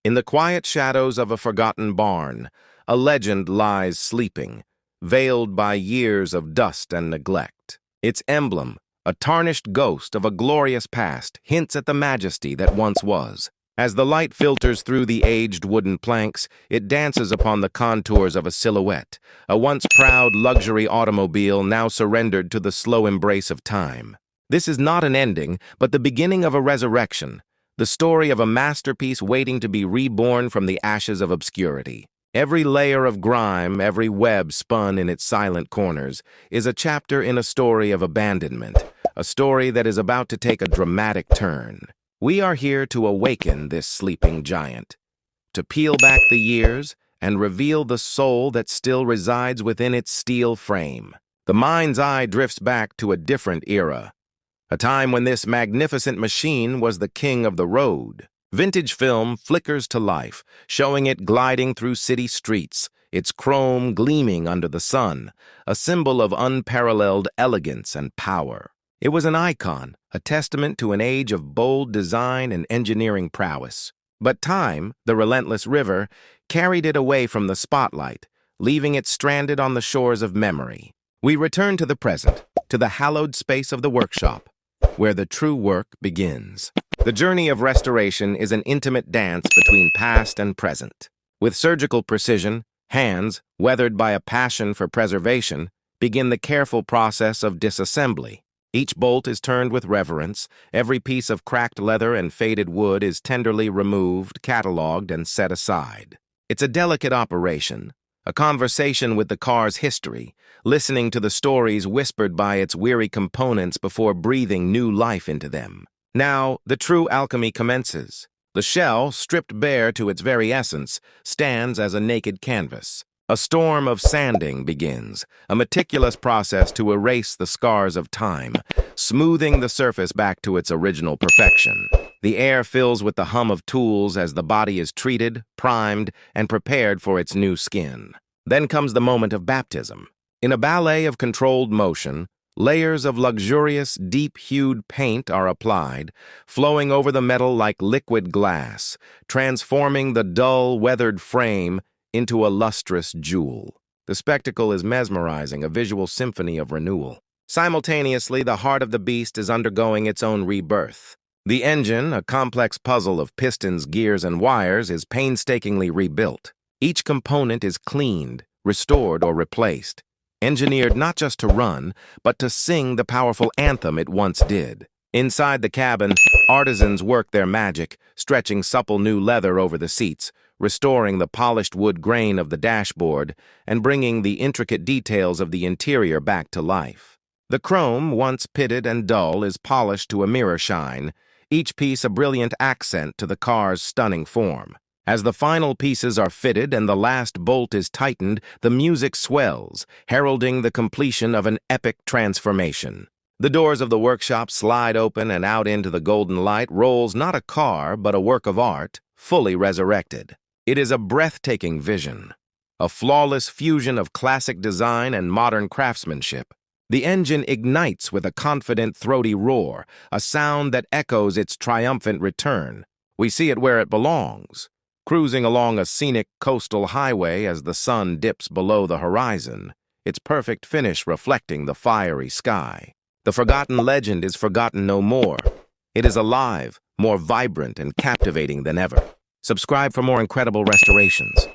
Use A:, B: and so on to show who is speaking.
A: In the quiet shadows of a forgotten barn, a legend lies sleeping, veiled by years of dust and neglect. Its emblem, a tarnished ghost of a glorious past, hints at the majesty that once was. As the light filters through the aged wooden planks, it dances upon the contours of a silhouette, a once proud luxury automobile now surrendered to the slow embrace of time. This is not an ending, but the beginning of a resurrection, the story of a masterpiece waiting to be reborn from the ashes of obscurity. Every layer of grime, every web spun in its silent corners, is a chapter in a story of abandonment, a story that is about to take a dramatic turn. We are here to awaken this sleeping giant, to peel back the years and reveal the soul that still resides within its steel frame. The mind's eye drifts back to a different era, a time when this magnificent machine was the king of the road. Vintage film flickers to life, showing it gliding through city streets, its chrome gleaming under the sun, a symbol of unparalleled elegance and power. It was an icon, a testament to an age of bold design and engineering prowess. But time, the relentless river, carried it away from the spotlight, leaving it stranded on the shores of memory. We return to the present, to the hallowed space of the workshop, where the true work begins. The journey of restoration is an intimate dance between past and present. With surgical precision, hands, weathered by a passion for preservation, begin the careful process of disassembly. Each bolt is turned with reverence, every piece of cracked leather and faded wood is tenderly removed, catalogued, and set aside. It's a delicate operation, a conversation with the car's history, listening to the stories whispered by its weary components before breathing new life into them. Now, the true alchemy commences. The shell, stripped bare to its very essence, stands as a naked canvas. A storm of sanding begins, a meticulous process to erase the scars of time, smoothing the surface back to its original perfection. The air fills with the hum of tools as the body is treated, primed, and prepared for its new skin. Then comes the moment of baptism. In a ballet of controlled motion, layers of luxurious, deep-hued paint are applied, flowing over the metal like liquid glass, transforming the dull, weathered frame into a lustrous jewel. The spectacle is mesmerizing, a visual symphony of renewal. Simultaneously, the heart of the beast is undergoing its own rebirth. The engine, a complex puzzle of pistons, gears, and wires, is painstakingly rebuilt. Each component is cleaned, restored, or replaced, engineered not just to run, but to sing the powerful anthem it once did. Inside the cabin, artisans work their magic, stretching supple new leather over the seats, restoring the polished wood grain of the dashboard, and bringing the intricate details of the interior back to life. The chrome, once pitted and dull, is polished to a mirror shine, each piece a brilliant accent to the car's stunning form. As the final pieces are fitted and the last bolt is tightened, the music swells, heralding the completion of an epic transformation. The doors of the workshop slide open, and out into the golden light rolls not a car, but a work of art, fully resurrected. It is a breathtaking vision, a flawless fusion of classic design and modern craftsmanship. The engine ignites with a confident, throaty roar, a sound that echoes its triumphant return. We see it where it belongs, cruising along a scenic coastal highway as the sun dips below the horizon, its perfect finish reflecting the fiery sky. The forgotten legend is forgotten no more. It is alive, more vibrant and captivating than ever. Subscribe for more incredible restorations.